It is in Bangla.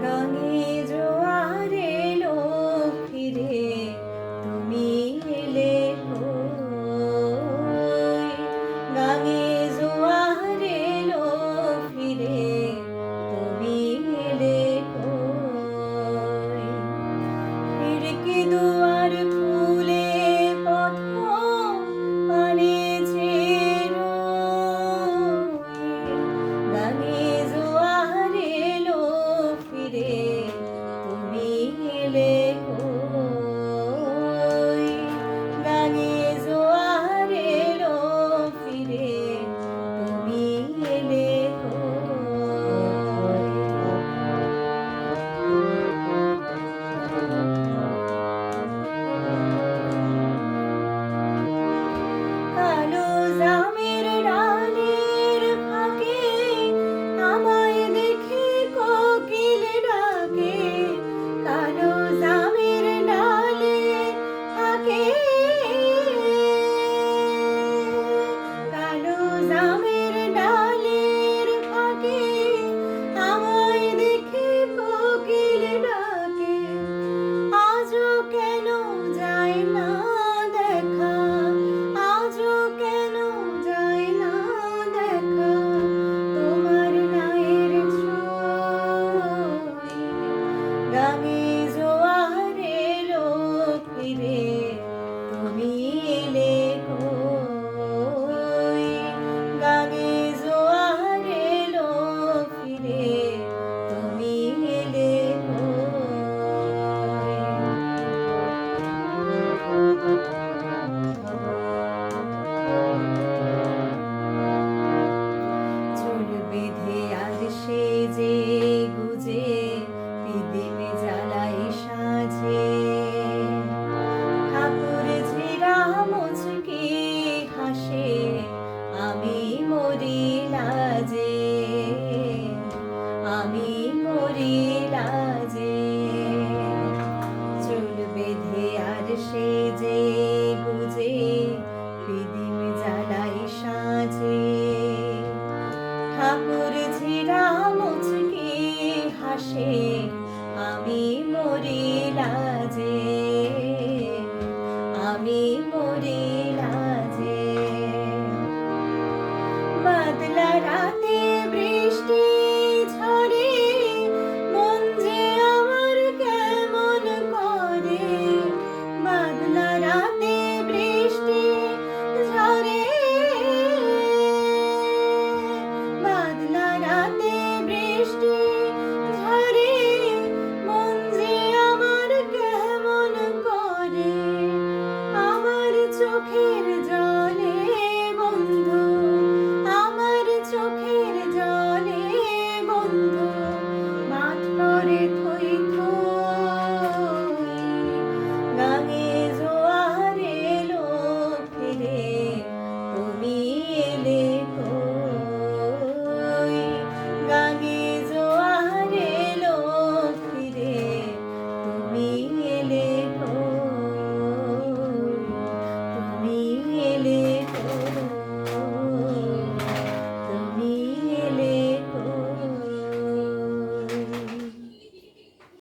গাঙে জোয়ার এলো ফিরে, তুমি এলে কই? গাঙে জোয়ার এলো ফিরে, তুমি এলে কই? খিড়কি দুয়ার খুলে পথ পানে চেয়ে রই। গাঙে জোয়ার এলো ফিরে, তুমি এলে কই? গাঙে জোয়ার এলো ফিরে, তুমি এলে কই? কালো জামের ডালের ফাঁকে আমায় দেখে কোকিল ডাকে। কালো জামের ডালের ফাঁকে, কালো জামের ডালের ফাঁকে আমায় দেখে কোকিল ডাকে। আজও কেন যায় না দেখা, আজও কেন যায় না দেখা তোমার নায়ের ছোঁয়। গাঙে জোয়ার এলো ফিরে, তুমি এলে কই? গাঙে জোয়ার এলো ফিরে, তুমি এলে চুল বেঁধে আর সেজে গুজে পিদিম জ্বালাই সাজে। ঠাকুর ঝিরা মুচকি হাসে, আমি মরি লাজে, আমি মরি লাজে। চুল বেঁধে আর সেজে গুজে পিদিম জ্বালাই সাজে। ঠাকুর ঝিরা মুচকি হাসে, আমি মরি লাজে, আমি মরি